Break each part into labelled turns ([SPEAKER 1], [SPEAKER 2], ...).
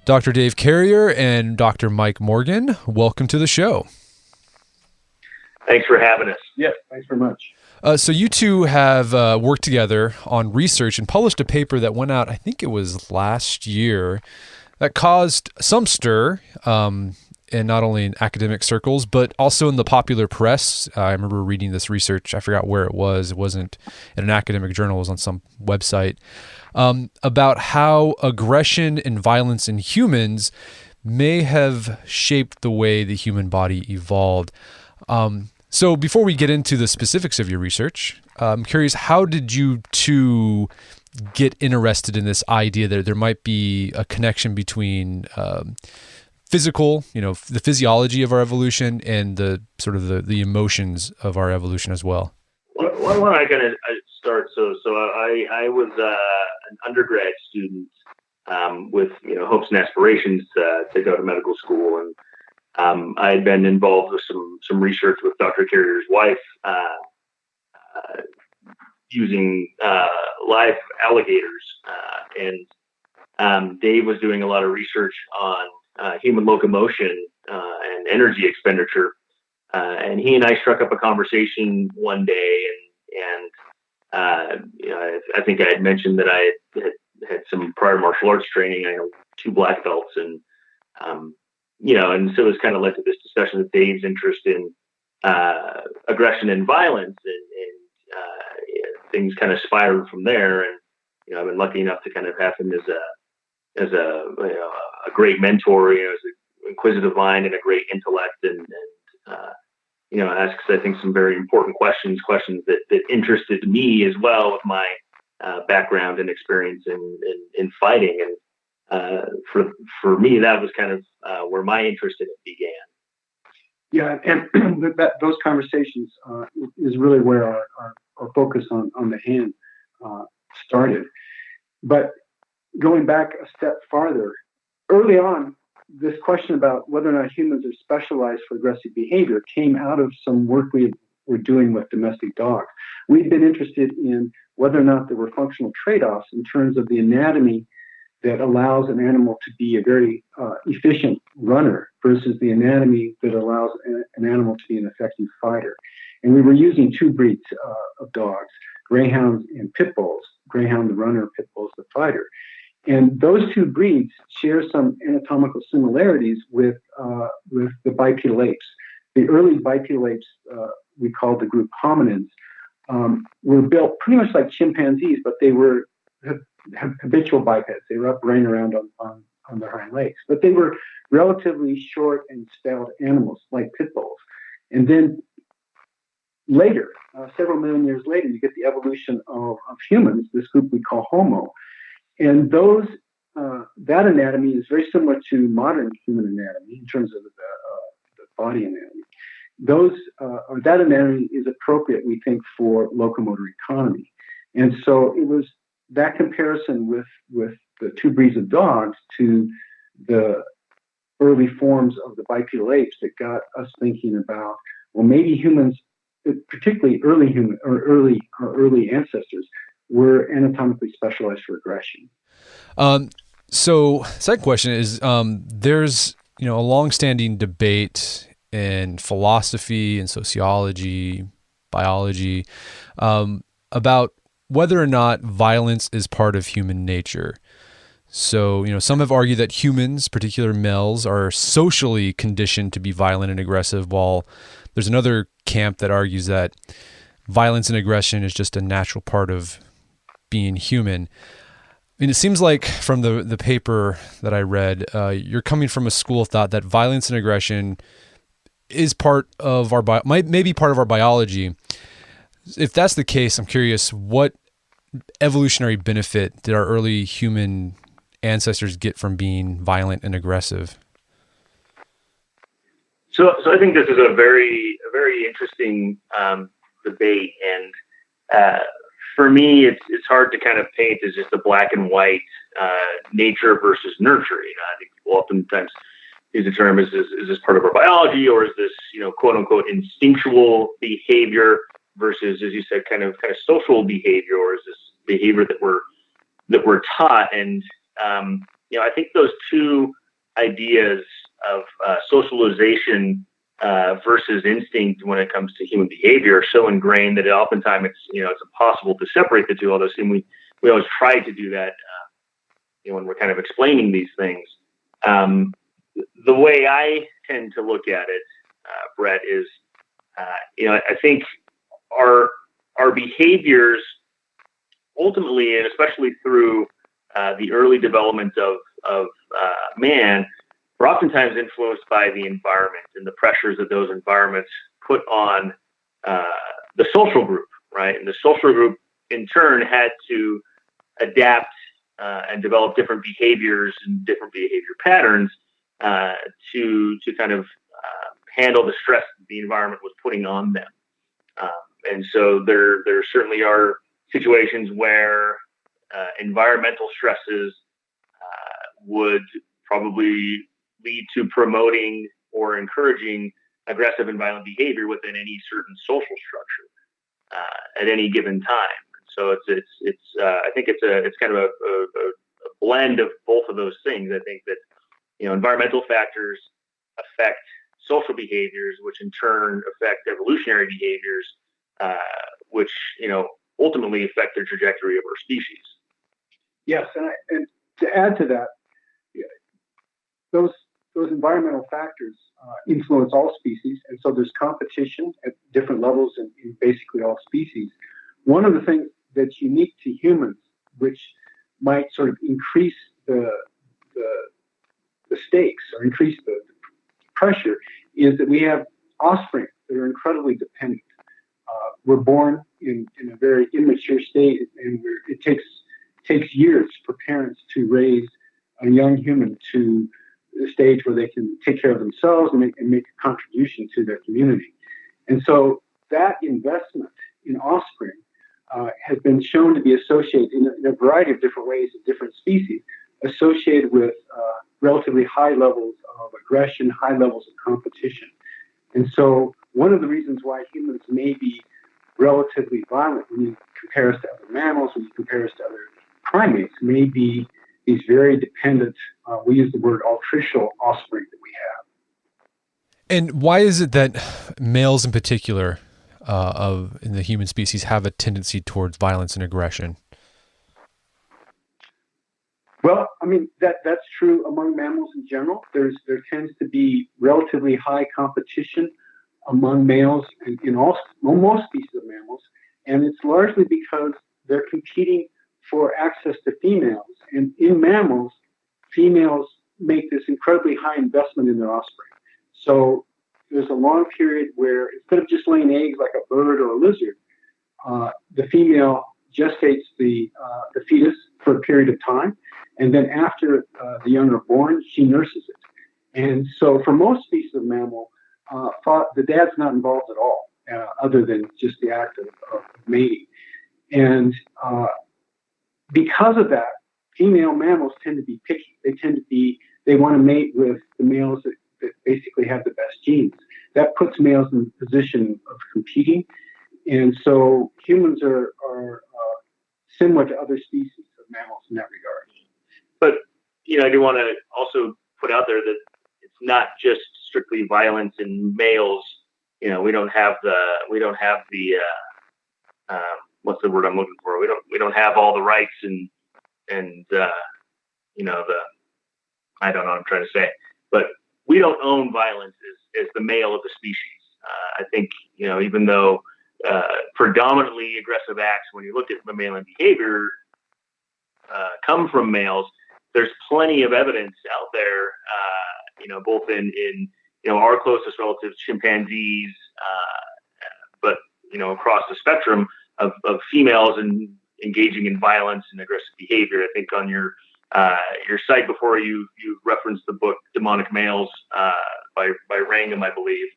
[SPEAKER 1] Dr. Dave Carrier and Dr. Mike Morgan, welcome to the show.
[SPEAKER 2] Thanks for having us.
[SPEAKER 3] Yes, thanks very much.
[SPEAKER 1] So you two have worked together on research and published a paper that went out, I think it was last year, that caused some stir, and not only in academic circles, but also in the popular press. I remember reading this research. I forgot where it was. It wasn't in an academic journal. It was on some website, about how aggression and violence in humans may have shaped the way the human body evolved. So before we get into the specifics of your research, I'm curious, how did you two get interested in this idea that there might be a connection between physical, the physiology of our evolution and the sort of the emotions of our evolution as well?
[SPEAKER 2] Why don't I kind of start? So I was an undergrad student with hopes and aspirations to go to medical school, and I had been involved with some research with Dr. Carrier's wife using live alligators, and Dave was doing a lot of research on human locomotion and energy expenditure, and he and I struck up a conversation one day, and I think I had mentioned that I had some prior martial arts training. I have 2 black belts, and and so it was kind of led to this discussion of Dave's interest in aggression and violence, and things kind of spiraled from there. And I've been lucky enough to kind of have him as a great mentor, as an inquisitive mind and a great intellect, and asks, I think, some very important questions that interested me as well with my background and experience in fighting. And for me, that was kind of where my interest in it began.
[SPEAKER 3] Yeah, and those conversations is really where our focus on the hand started. But going back a step farther, early on, this question about whether or not humans are specialized for aggressive behavior came out of some work we were doing with domestic dogs. We'd been interested in whether or not there were functional trade-offs in terms of the anatomy that allows an animal to be a very efficient runner versus the anatomy that allows an animal to be an effective fighter. And we were using 2 breeds of dogs, greyhounds and pit bulls. Greyhound the runner, pit bulls the fighter. And those 2 breeds share some anatomical similarities with the bipedal apes. The early bipedal apes, we called the group hominids, were built pretty much like chimpanzees, but they were habitual bipeds. They were up running around on their hind legs. But they were relatively short and stout animals like pit bulls. And then later, several million years later, you get the evolution of humans, this group we call Homo. And that anatomy is very similar to modern human anatomy in terms of the body anatomy. That anatomy is appropriate, we think, for locomotor economy. And so it was that comparison with the 2 breeds of dogs to the early forms of the bipedal apes that got us thinking about, well, maybe humans, particularly early human or early ancestors, were anatomically specialized for aggression.
[SPEAKER 1] So second question is, there's, a longstanding debate in philosophy and sociology, biology, about whether or not violence is part of human nature. So, some have argued that humans, particular males, are socially conditioned to be violent and aggressive, while there's another camp that argues that violence and aggression is just a natural part of being human. I mean, it seems like from the paper that I read, you're coming from a school of thought that violence and aggression is part of our maybe part of our biology. If that's the case, I'm curious, what evolutionary benefit did our early human ancestors get from being violent and aggressive?
[SPEAKER 2] So I think this is a very interesting debate, and for me, it's hard to kind of paint as just a black and white nature versus nurture. I think people oftentimes use the term is this part of our biology, or is this quote unquote instinctual behavior versus, as you said, kind of social behavior, or is this behavior that we're taught? And I think those two ideas of socialization versus instinct when it comes to human behavior are so ingrained that oftentimes it's impossible to separate the two. Although we always try to do that when we're kind of explaining these things. The way I tend to look at it, Brett, is I think our behaviors ultimately, and especially through the early development of man, are oftentimes influenced by the environment and the pressures that those environments put on the social group, right? And the social group, in turn, had to adapt and develop different behaviors and different behavior patterns to kind of handle the stress that the environment was putting on them. And so there certainly are situations where environmental stresses would probably lead to promoting or encouraging aggressive and violent behavior within any certain social structure at any given time. So it's I think it's kind of a blend of both of those things. I think that environmental factors affect social behaviors, which in turn affect evolutionary behaviors, which ultimately affect the trajectory of our species.
[SPEAKER 3] Yes, and to add to that, those environmental factors influence all species, and so there's competition at different levels in basically all species. One of the things that's unique to humans, which might sort of increase the stakes or increase the pressure, is that we have offspring that are incredibly dependent. We're born in a very immature state, and it takes years for parents to raise a young human to the stage where they can take care of themselves and make a contribution to their community. And so that investment in offspring has been shown to be associated in a variety of different ways in different species, associated with relatively high levels of aggression, high levels of competition. And so one of the reasons why humans may be relatively violent when you compare us to other mammals, when you compare us to other primates, may be these very dependent, we use the word altricial offspring that we have.
[SPEAKER 1] And why is it that males in particular in the human species have a tendency towards violence and aggression?
[SPEAKER 3] Well, I mean, that's true among mammals in general. There tends to be relatively high competition among males in most species of mammals, and it's largely because they're competing for access to females. And in mammals, females make this incredibly high investment in their offspring. So there's a long period where instead of just laying eggs like a bird or a lizard, the female gestates the fetus for a period of time, and then after the young are born, she nurses it. And so for most species of mammal, the dad's not involved at all, other than just the act of mating. And because of that, female mammals tend to be picky. They want to mate with the males that basically have the best genes. That puts males in the position of competing. And so humans are similar to other species of mammals in that regard.
[SPEAKER 2] But, I do want to also put out there that it's not just strictly violence in males. We don't have the what's the word I'm looking for? We don't have all the rights and I don't know what I'm trying to say, but we don't own violence as the male of the species. I think, even though predominantly aggressive acts, when you look at mammalian behavior, come from males, there's plenty of evidence out there, both in our closest relatives, chimpanzees, but, across the spectrum of females and engaging in violence and aggressive behavior. I think on your site before you referenced the book Demonic Males by Wrangham, I believe.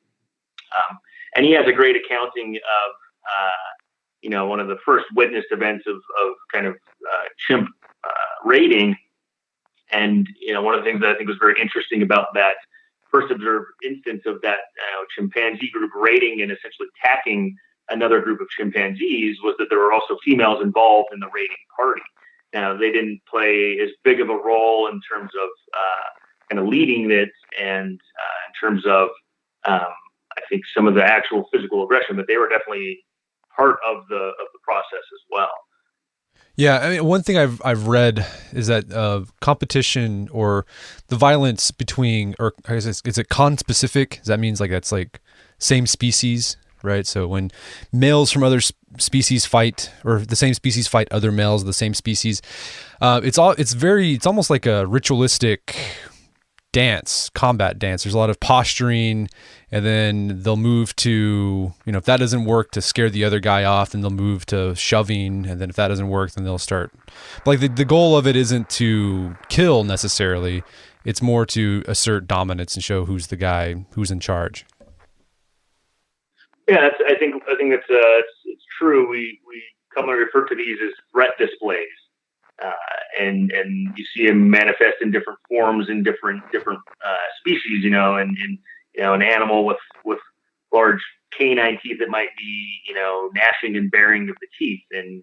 [SPEAKER 2] And he has a great accounting of, one of the first witnessed events of kind of chimp raiding. And, one of the things that I think was very interesting about that first observed instance of that chimpanzee group raiding and essentially attacking another group of chimpanzees was that there were also females involved in the raiding party. Now, they didn't play as big of a role in terms of kind of leading it, and in terms of I think some of the actual physical aggression, but they were definitely part of the process as well.
[SPEAKER 1] Yeah, I mean, one thing I've read is that competition or the violence between, or I guess is it conspecific? That means like that's like same species, right? So when males from other species fight, or the same species fight other males of the same species, it's almost like a ritualistic dance, combat dance. There's a lot of posturing, and then they'll move to, if that doesn't work, to scare the other guy off, then they'll move to shoving, and then if that doesn't work, then they'll start. But like the goal of it isn't to kill necessarily; it's more to assert dominance and show who's the guy who's in charge.
[SPEAKER 2] Yeah, I think it's true. We commonly refer to these as threat displays. And you see them manifest in different forms in different species, and an animal with large canine teeth that might be, gnashing and baring of the teeth, and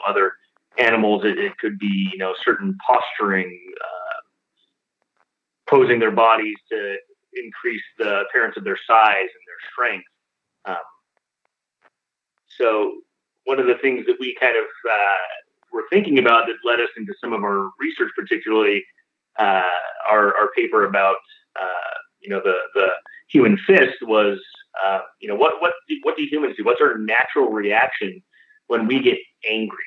[SPEAKER 2] other animals it could be, certain posturing, posing their bodies to increase the appearance of their size and their strength. So one of the things that we kind of were thinking about that led us into some of our research, particularly our paper about the human fist, was what do humans do? What's our natural reaction when we get angry?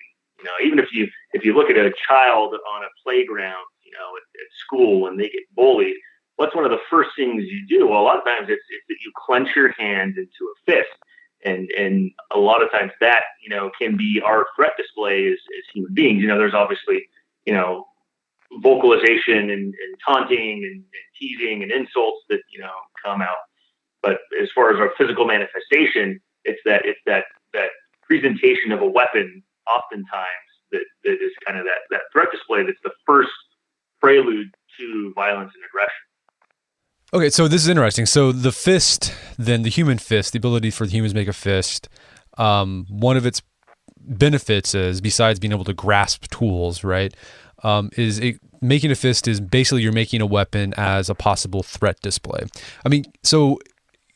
[SPEAKER 2] Even if you look at a child on a playground, at school when they get bullied, what's one of the first things you do? Well, a lot of times it's that you clench your hand into a fist. And a lot of times that, can be our threat display as human beings. There's obviously, vocalization and taunting and teasing and insults that, come out. But as far as our physical manifestation, it's that presentation of a weapon oftentimes that is kind of that threat display that's the first prelude to violence and aggression.
[SPEAKER 1] Okay, so this is interesting. So the fist, then the human fist, the ability for the humans to make a fist, one of its benefits is, besides being able to grasp tools, right, making a fist is basically you're making a weapon as a possible threat display. I mean, so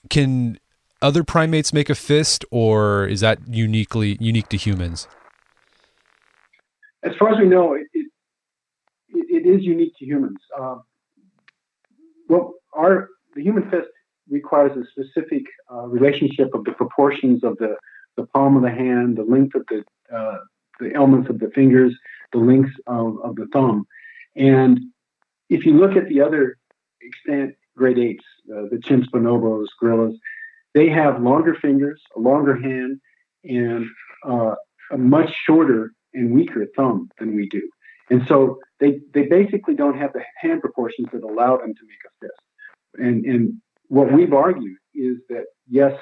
[SPEAKER 1] can other primates make a fist, or is that unique to humans?
[SPEAKER 3] As far as we know, it is unique to humans. The human fist requires a specific relationship of the proportions of the palm of the hand, the length of the elements of the fingers, the length of the thumb. And if you look at the other extant great apes, the chimps, bonobos, gorillas, they have longer fingers, a longer hand, and a much shorter and weaker thumb than we do. And so they basically don't have the hand proportions that allow them to make a fist. And what we've argued is that, yes,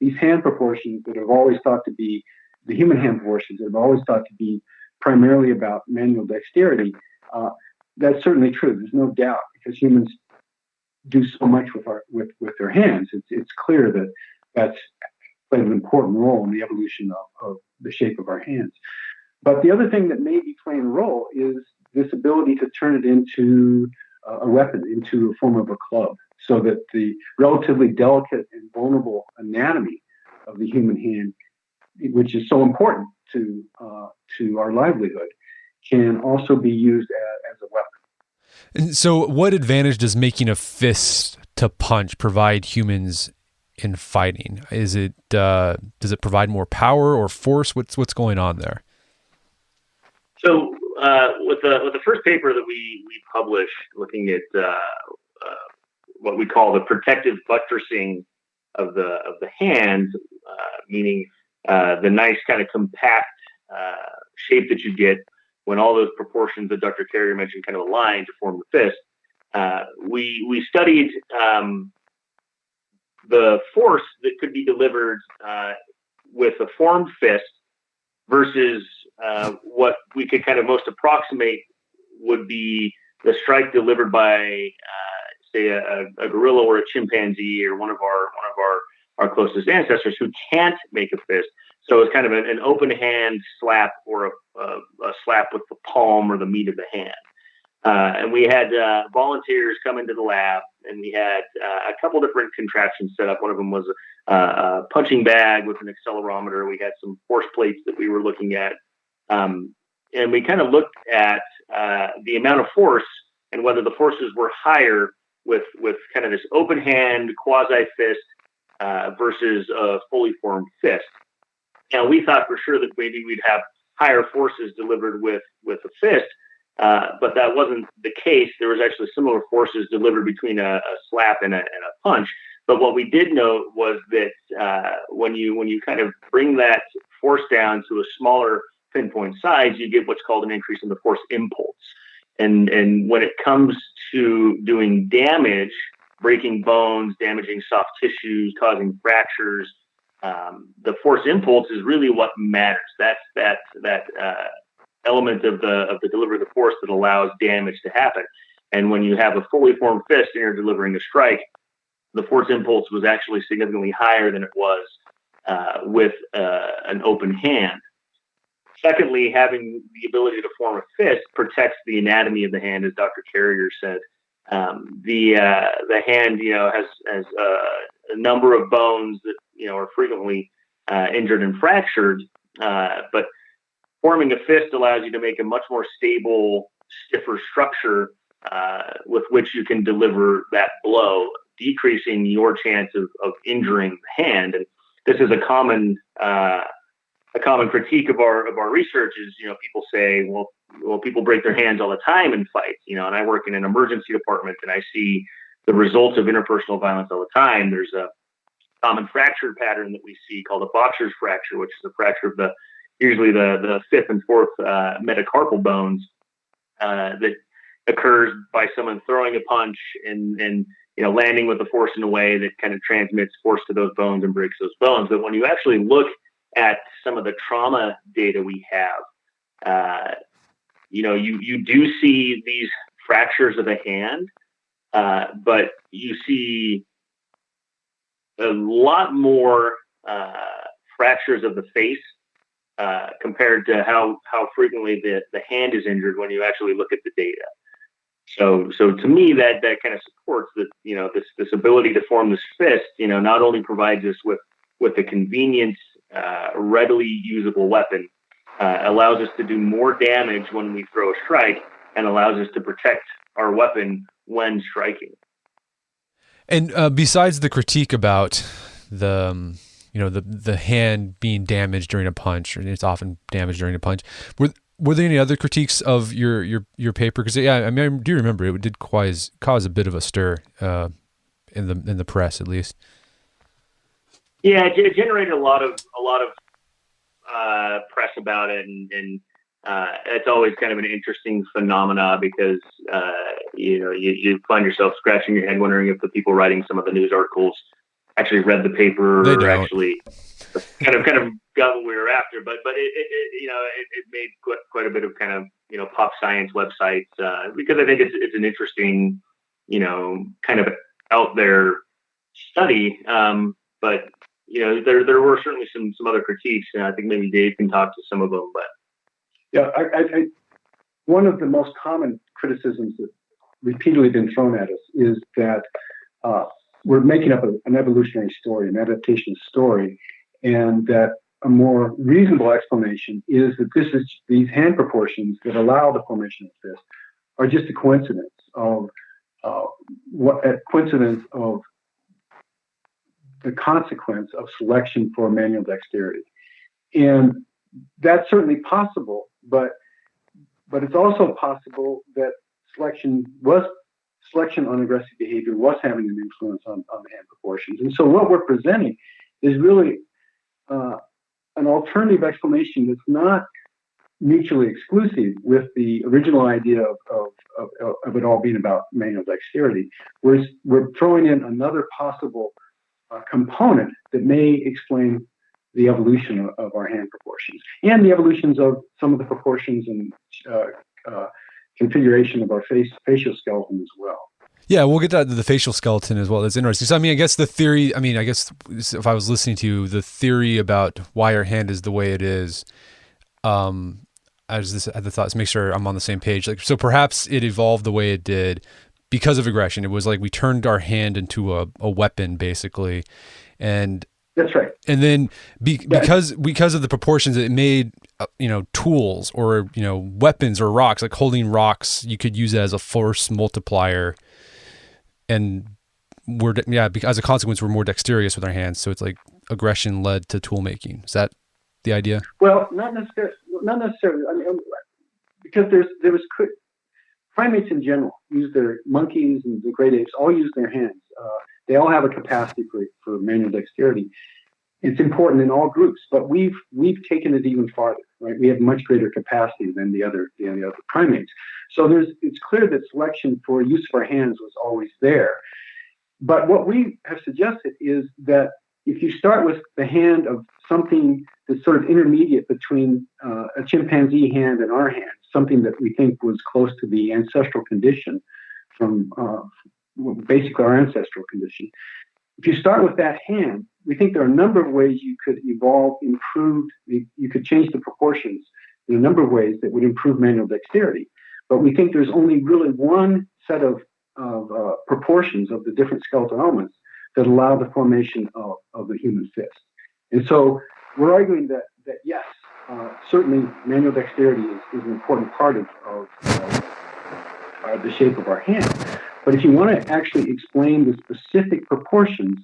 [SPEAKER 3] these hand proportions that have always thought to be the human hand proportions that have always thought to be primarily about manual dexterity, that's certainly true. There's no doubt, because humans do so much with their hands. It's clear that that's played an important role in the evolution of the shape of our hands. But the other thing that may be playing a role is this ability to turn it into a weapon, into a form of a club, so that the relatively delicate and vulnerable anatomy of the human hand, which is so important to our livelihood, can also be used as a weapon.
[SPEAKER 1] And so what advantage does making a fist to punch provide humans in fighting? Does it provide more power or force? What's going on there?
[SPEAKER 2] So with the first paper that we published, looking at what we call the protective buttressing of the hand, meaning the nice kind of compact shape that you get when all those proportions that Dr. Carrier mentioned kind of align to form the fist. We studied the force that could be delivered with a formed fist versus what we could kind of most approximate would be the strike delivered by, say, a gorilla or a chimpanzee or one of our closest ancestors who can't make a fist. So it's kind of an open hand slap or a slap with the palm or the meat of the hand. And we had volunteers come into the lab, and we had a couple different contraptions set up. One of them was a punching bag with an accelerometer. We had some force plates that we were looking at. And we kind of looked at the amount of force and whether the forces were higher with kind of this open hand quasi fist versus a fully formed fist. Now, we thought for sure that maybe we'd have higher forces delivered with a fist, but that wasn't the case. There was actually similar forces delivered between a slap and a punch. But what we did note was that when you kind of bring that force down to a smaller pinpoint size, you get what's called an increase in the force impulse. And when it comes to doing damage, breaking bones, damaging soft tissues, causing fractures, the force impulse is really what matters. That's that element of the delivery of the force that allows damage to happen. And when you have a fully formed fist and you're delivering a strike, the force impulse was actually significantly higher than it was with an open hand. Secondly, having the ability to form a fist protects the anatomy of the hand, as Dr. Carrier said. The hand, has a number of bones that are frequently injured and fractured, but forming a fist allows you to make a much more stable, stiffer structure with which you can deliver that blow, decreasing your chance of injuring the hand. And this is a common critique of our research is, people say, well, people break their hands all the time in fights, and I work in an emergency department and I see the results of interpersonal violence all the time. There's a common fracture pattern that we see called a boxer's fracture, which is a fracture of usually the fifth and fourth metacarpal bones that occurs by someone throwing a punch and landing with the force in a way that kind of transmits force to those bones and breaks those bones. But when you actually look at some of the trauma data we have, you do see these fractures of the hand, but you see a lot more fractures of the face compared to how frequently the hand is injured when you actually look at the data. So to me, that kind of supports that, this ability to form this fist, not only provides us with a convenient, readily usable weapon, allows us to do more damage when we throw a strike, and allows us to protect our weapon when striking.
[SPEAKER 1] And besides the critique about the hand being damaged during a punch, or it's often damaged during a punch, were there any other critiques of your paper? Because I do remember it did cause a bit of a stir in the press, at least.
[SPEAKER 2] Yeah, it generated a lot of press about it, and it's always kind of an interesting phenomena because you find yourself scratching your head wondering if the people writing some of the news articles actually read the paper or actually kind of got what we were after. But it made quite a bit of kind of pop science websites because I think it's an interesting kind of out there study. But there were certainly some other critiques, and I think maybe Dave can talk to some of them. But
[SPEAKER 3] yeah, I one of the most common criticisms that repeatedly been thrown at us is that we're making up an evolutionary story, an adaptation story, and that a more reasonable explanation is that these hand proportions that allow the formation of fist are just a coincidence of the consequence of selection for manual dexterity. And that's certainly possible, but it's also possible that selection on aggressive behavior was having an influence on the hand proportions. And so what we're presenting is really an alternative explanation that's not mutually exclusive with the original idea of it all being about manual dexterity. We're throwing in another possible component that may explain the evolution of our hand proportions and the evolutions of some of the proportions and configuration of our facial skeleton as well.
[SPEAKER 1] Yeah, we'll get to the facial skeleton as well. That's interesting. So, I guess the theory, I guess if I was listening to you, the theory about why our hand is the way it is, I just had the thoughts, make sure I'm on the same page. Like, so perhaps it evolved the way it did because of aggression. It was like we turned our hand into a weapon, basically, and
[SPEAKER 3] That's right.
[SPEAKER 1] and then because of the proportions, it made tools or weapons or rocks, like holding rocks. You could use it as a force multiplier, and as a consequence, we're more dexterous with our hands. So it's like aggression led to tool making. Is that the idea?
[SPEAKER 3] Well, not necessarily. Not necessarily. I mean, because there was primates in general use their monkeys and the great apes all use their hands. They all have a capacity for manual dexterity. It's important in all groups, but we've taken it even farther. Right? We have much greater capacity than the other primates. So it's clear that selection for use of our hands was always there. But what we have suggested is that if you start with the hand of something that's sort of intermediate between a chimpanzee hand and our hand, something that we think was close to the ancestral condition from basically our ancestral condition. If you start with that hand, we think there are a number of ways you could evolve, you could change the proportions in a number of ways that would improve manual dexterity. But we think there's only really one set of proportions of the different skeletal elements that allow the formation of the human fist. And so we're arguing that yes, certainly manual dexterity is an important part of the shape of our hand. But if you want to actually explain the specific proportions,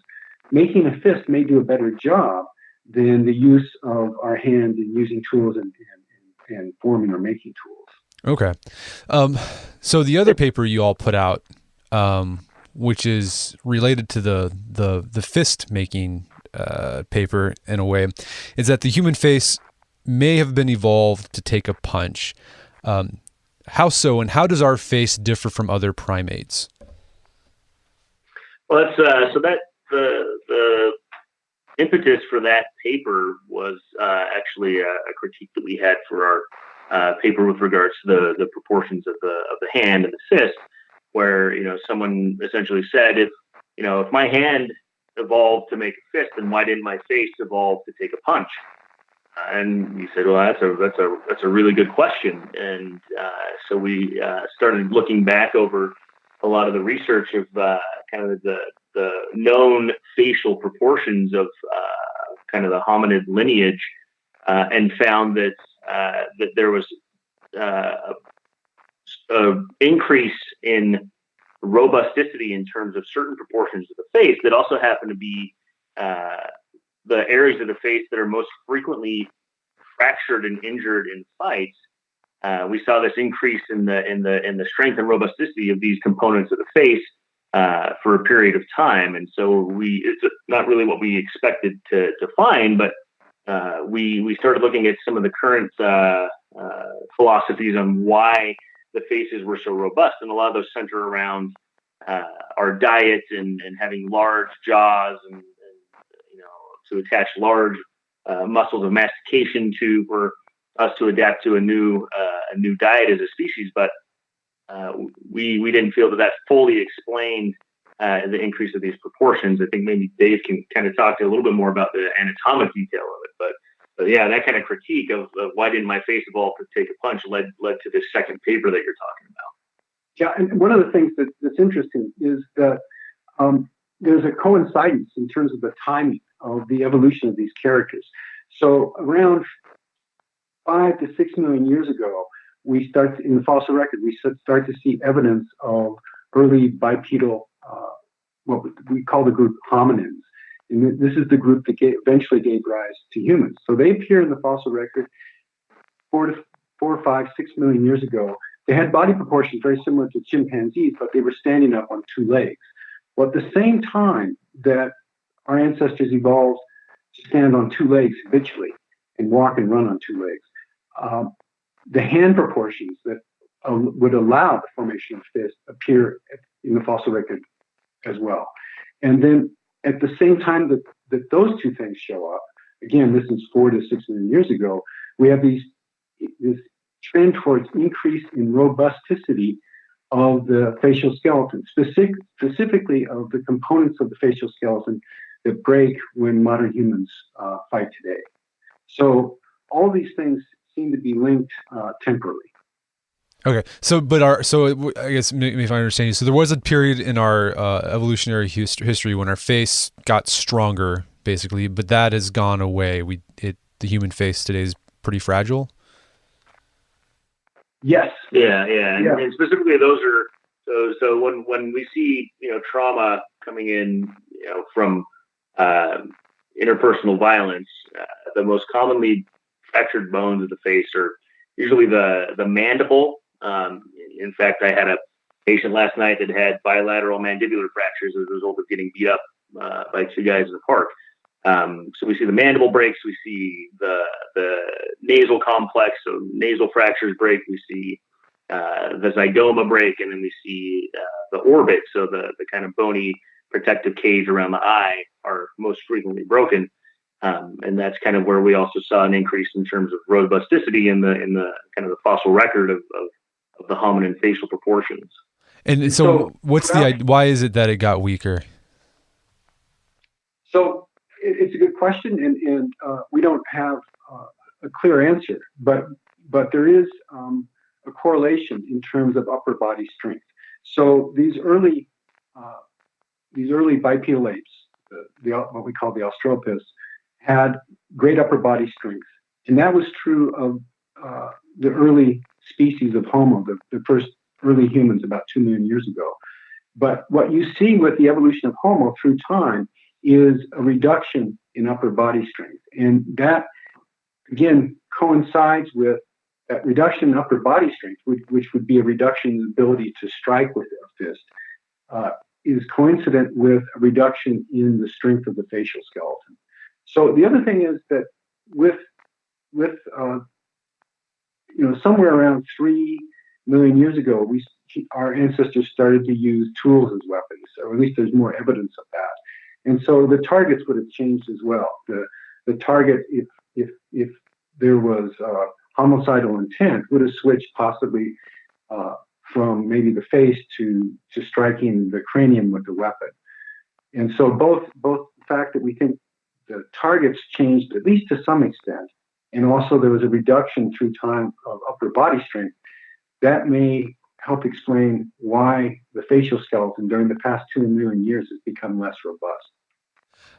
[SPEAKER 3] making a fist may do a better job than the use of our hand in using tools and forming or making tools.
[SPEAKER 1] Okay. So the other paper you all put out, which is related to the fist making paper in a way, is that the human face may have been evolved to take a punch. How so, and how does our face differ from other primates?
[SPEAKER 2] Well, the impetus for that paper was actually a critique that we had for our paper with regards to the proportions of the hand and the fist, where someone essentially said, if my hand evolved to make a fist, then why didn't my face evolve to take a punch? And we said, well, that's a really good question. And so we started looking back over a lot of the research of kind of the known facial proportions of kind of the hominid lineage, and found that there was an increase in robusticity in terms of certain proportions of the face that also happen to be the areas of the face that are most frequently fractured and injured in fights. We saw this increase in the strength and robusticity of these components of the face for a period of time, and so it's not really what we expected to find, but we started looking at some of the current philosophies on why the faces were so robust, and a lot of those center around our diet and having large jaws and to attach large muscles of mastication for us to adapt to a new diet as a species. But we didn't feel that fully explained the increase of these proportions. I think maybe Dave can kind of talk a little bit more about the anatomic detail of it. But yeah, that kind of critique of why didn't my face evolve to take a punch led to this second paper that you're talking about.
[SPEAKER 3] Yeah, and one of the things that's interesting is that there's a coincidence in terms of the timing of the evolution of these characters. So around 5 to 6 million years ago, we start in the fossil record, we start to see evidence of early bipedal, what we call the group hominins. And this is the group that eventually gave rise to humans. So they appear in the fossil record 4 or 5, 6 million years ago. They had body proportions very similar to chimpanzees, but they were standing up on two legs. Well, at the same time that our ancestors evolved to stand on two legs habitually and walk and run on two legs, the hand proportions that would allow the formation of fists appear in the fossil record as well. And then at the same time that those two things show up, again, this is 4 to 6 million years ago, we have this trend towards increase in robusticity of the facial skeleton, specifically of the components of the facial skeleton that break when modern humans fight today. So all these things seem to be linked temporally.
[SPEAKER 1] Okay. So, I guess maybe if I understand you, so there was a period in our evolutionary history when our face got stronger, basically, but that has gone away. The human face today is pretty fragile.
[SPEAKER 3] Yes.
[SPEAKER 2] Yeah. And specifically, those are so when we see trauma coming in from interpersonal violence, the most commonly fractured bones of the face are usually the mandible. In fact, I had a patient last night that had bilateral mandibular fractures as a result of getting beat up by two guys in the park. So we see the mandible breaks, we see the nasal complex, so nasal fractures break, we see the zygoma break, and then we see the orbit, so the kind of bony protective cage around the eye are most frequently broken. And that's kind of where we also saw an increase in terms of robusticity in the kind of the fossil record of the hominin facial proportions.
[SPEAKER 1] And so why is it that it got weaker?
[SPEAKER 3] So it's a good question, and we don't have a clear answer, but there is a correlation in terms of upper body strength. So these early bipedal apes, what we call the Australopiths, had great upper body strength, and that was true of the early species of Homo, the first early humans about 2 million years ago. But what you see with the evolution of Homo through time is a reduction in upper body strength. And that, again, coincides with that reduction in upper body strength, which would be a reduction in the ability to strike with a fist, is coincident with a reduction in the strength of the facial skeleton. So the other thing is that with somewhere around 3 million years ago, our ancestors started to use tools as weapons, or at least there's more evidence of that. And so the targets would have changed as well. The target, if there was homicidal intent, would have switched possibly from maybe the face to striking the cranium with the weapon. And so both the fact that we think the targets changed at least to some extent, and also there was a reduction through time of upper body strength, that may help explain why the facial skeleton during the past 2 million years has become less robust.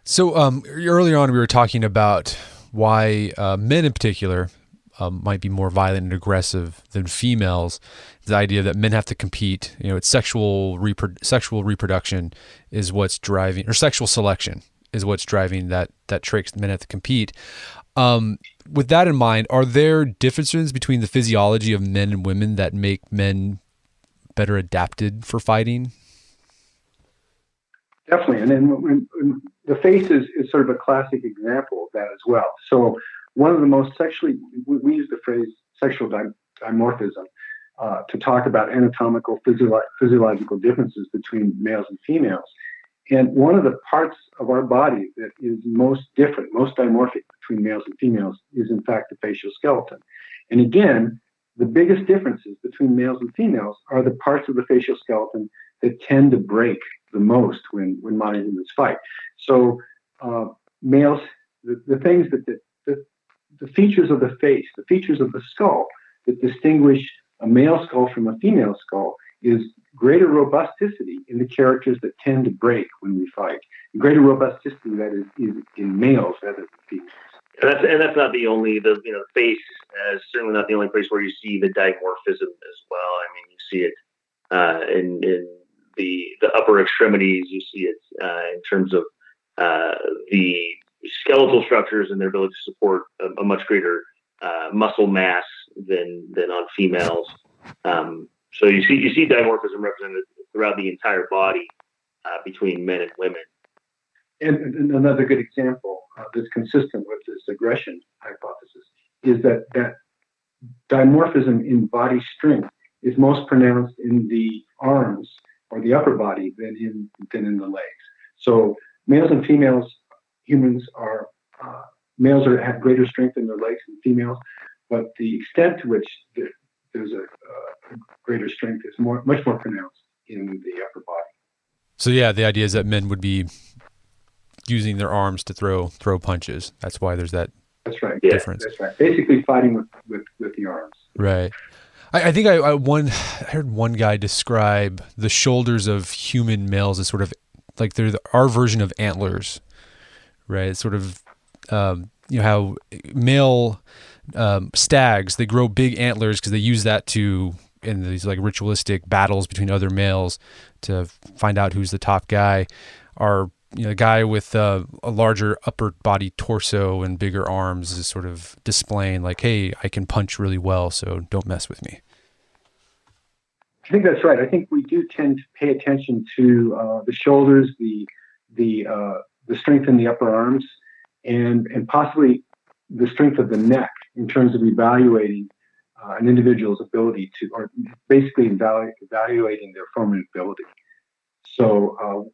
[SPEAKER 1] So earlier on, we were talking about why men in particular might be more violent and aggressive than females. The idea that men have to compete, it's sexual reproduction is what's driving, or sexual selection is what's driving that trait that men have to compete. With that in mind, are there differences between the physiology of men and women that make men better adapted for fighting?
[SPEAKER 3] Definitely. And then when the face is sort of a classic example of that as well. So one of the most we use the phrase sexual dimorphism to talk about anatomical, physiological differences between males and females. And one of the parts of our body that is most different, most dimorphic between males and females is in fact the facial skeleton. And again, the biggest differences between males and females are the parts of the facial skeleton that tend to break the most when modern humans fight. So males, the things the features of the face, the features of the skull that distinguish a male skull from a female skull is greater robusticity in the characters that tend to break when we fight. Greater robusticity that is in males rather than females.
[SPEAKER 2] And that's not the only, the face is certainly not the only place where you see the dimorphism as well. I mean, you see it in the upper extremities. You see it in terms of the skeletal structures and their ability to support a much greater muscle mass than on females. So you see dimorphism represented throughout the entire body between men and women.
[SPEAKER 3] And another good example that's consistent with this aggression hypothesis is that dimorphism in body strength is most pronounced in the arms or the upper body than in the legs. So males and females, humans are males have greater strength in their legs than females, but the extent to which there's a greater strength is much more pronounced in the upper body.
[SPEAKER 1] So yeah, the idea is that men would be using their arms to throw punches. That's why there's that
[SPEAKER 3] That's right.
[SPEAKER 2] Yeah.
[SPEAKER 1] difference.
[SPEAKER 3] That's right. Basically fighting with the arms.
[SPEAKER 1] Right. I think I heard one guy describe the shoulders of human males as sort of like they're our version of antlers, right? It's sort of how male stags, they grow big antlers because they use that in these like ritualistic battles between other males to find out who's the top guy. Our a guy with a larger upper body torso and bigger arms is sort of displaying like, hey, I can punch really well, so don't mess with me.
[SPEAKER 3] I think that's right. I think we do tend to pay attention to the shoulders, the strength in the upper arms, and possibly the strength of the neck in terms of evaluating an individual's ability to, or basically evaluating their formative ability. So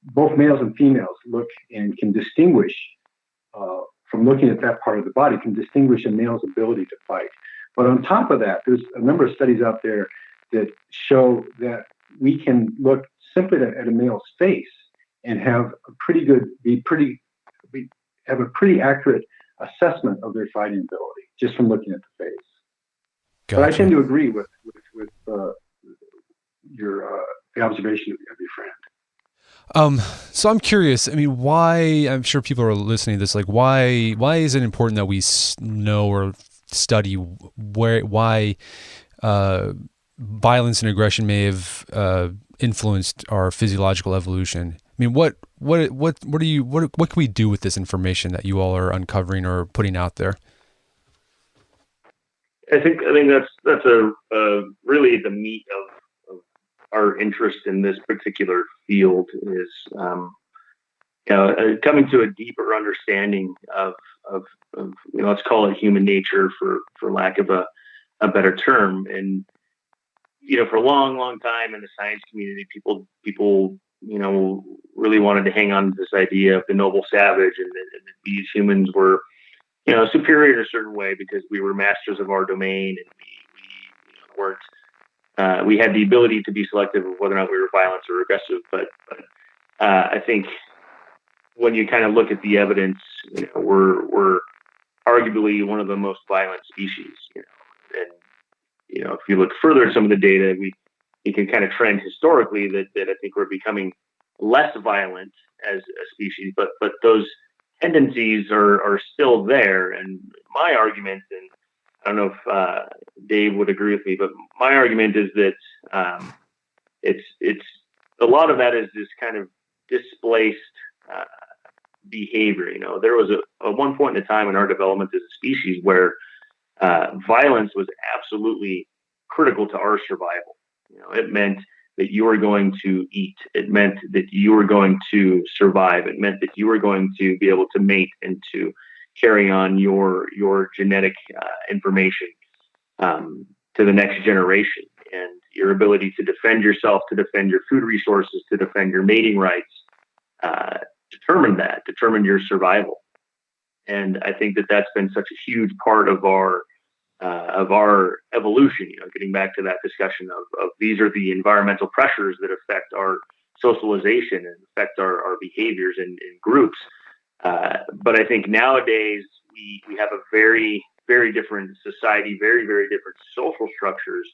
[SPEAKER 3] both males and females look and can distinguish from looking at that part of the body, can distinguish a male's ability to fight. But on top of that, there's a number of studies out there that show that we can look simply at a male's face and have a pretty accurate assessment of their fighting ability just from looking at the face.
[SPEAKER 1] Gotcha.
[SPEAKER 3] But I tend to agree with your the observation of your friend.
[SPEAKER 1] So I'm curious. I mean, why? I'm sure people are listening to this. Like, why is it important that we know or study why violence and aggression may have influenced our physiological evolution? I mean, what can we do with this information that you all are uncovering or putting out there?
[SPEAKER 2] I think that's a really the meat of our interest in this particular field is coming to a deeper understanding of let's call it human nature for lack of a better term. And for a long time in the science community, people really wanted to hang on to this idea of the noble savage, and that these humans were superior in a certain way because we were masters of our domain, and we weren't. We had the ability to be selective of whether or not we were violent or aggressive. But I think when you kind of look at the evidence, we're arguably one of the most violent species. And if you look further at some of the data, you can kind of trend historically that I think we're becoming less violent as a species, but those tendencies are still there. And my argument, and I don't know if Dave would agree with me, but my argument is that it's a lot of that is this kind of displaced behavior. There was a one point in time in our development as a species where violence was absolutely critical to our survival. It meant that you were going to eat. It meant that you were going to survive. It meant that you were going to be able to mate and to carry on your genetic information to the next generation. And your ability to defend yourself, to defend your food resources, to defend your mating rights, determined your survival. And I think that that's been such a huge part of our evolution. Getting back to that discussion of these are the environmental pressures that affect our socialization and affect our behaviors in groups. But I think nowadays we have a very, very different society, very, very different social structures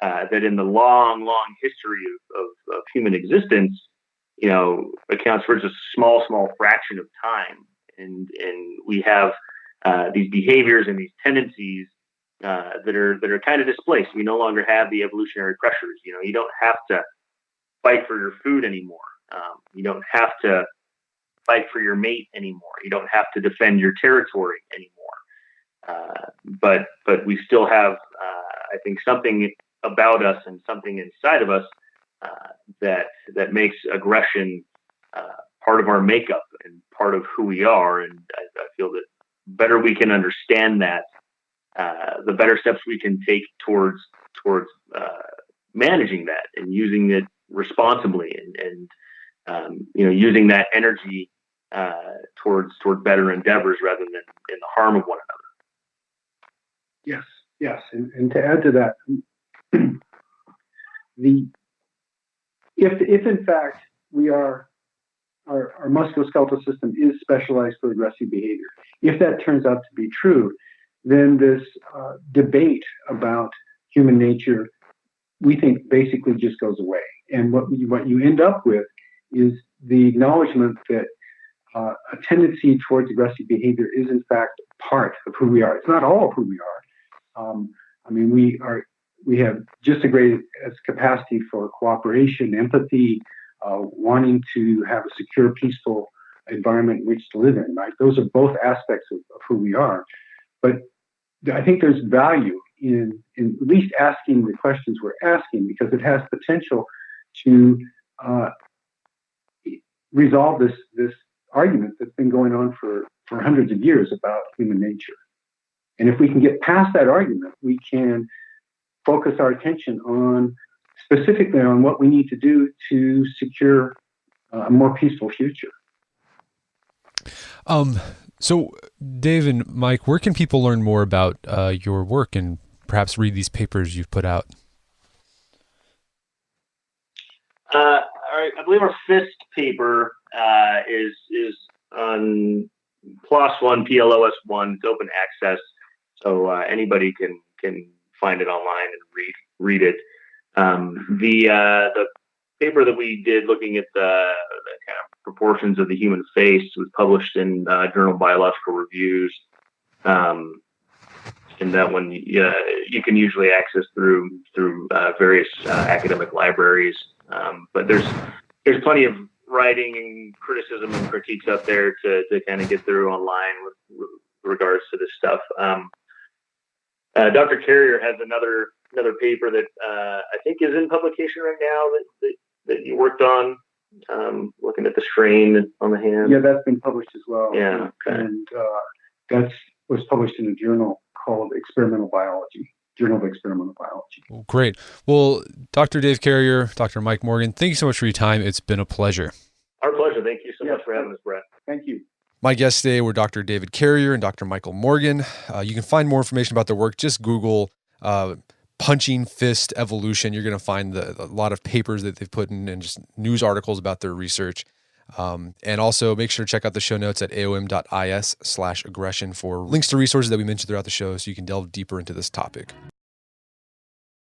[SPEAKER 2] that in the long history of human existence, accounts for just a small fraction of time. And we have these behaviors and these tendencies that are kind of displaced. We no longer have the evolutionary pressures. You don't have to fight for your food anymore. You don't have to fight for your mate anymore. You don't have to defend your territory anymore. But we still have, I think, something about us and something inside of us that makes aggression part of our makeup and part of who we are. And I feel that better we can understand that, the better steps we can take towards managing that and using it responsibly and using that energy towards better endeavors rather than in the harm of one another.
[SPEAKER 3] Yes. And to add to that, if in fact we are our musculoskeletal system is specialized for aggressive behavior. If that turns out to be true, then this debate about human nature, we think, basically just goes away. And what you end up with is the acknowledgement that a tendency towards aggressive behavior is in fact part of who we are. It's not all of who we are. I mean, we have just a great capacity for cooperation, empathy, wanting to have a secure, peaceful environment in which to live in. Right? Those are both aspects of who we are. But I think there's value in at least asking the questions we're asking, because it has potential to resolve this argument that's been going on for hundreds of years about human nature. And if we can get past that argument, we can focus our attention specifically on what we need to do to secure a more peaceful future.
[SPEAKER 1] So Dave and Mike, where can people learn more about your work and perhaps read these papers you've put out?
[SPEAKER 2] I believe our fifth paper is on PLOS One, PLOS1. It's open access, so anybody can find it online and read it. The paper that we did looking at the kind of proportions of the human face was published in Journal of Biological Reviews. And that one you can usually access through various academic libraries. But there's plenty of writing and criticism and critiques out there to kind of get through online with regards to this stuff. Dr. Carrier has another paper that I think is in publication right now that you worked on, looking at the strain on the hand.
[SPEAKER 3] Yeah, that's been published as well.
[SPEAKER 2] Yeah, okay.
[SPEAKER 3] And that was published in a journal called Experimental Biology. Journal of Experimental Biology.
[SPEAKER 1] Well, great. Well, Dr. Dave Carrier, Dr. Mike Morgan, thank you so much for your time. It's been a pleasure.
[SPEAKER 2] Our pleasure. Thank you so much for having us, Brett.
[SPEAKER 3] Thank you.
[SPEAKER 1] My guests today were Dr. David Carrier and Dr. Michael Morgan. You can find more information about their work. Just Google punching fist evolution. You're going to find a lot of papers that they've put in and just news articles about their research. And also make sure to check out the show notes at aom.is/aggression for links to resources that we mentioned throughout the show so you can delve deeper into this topic.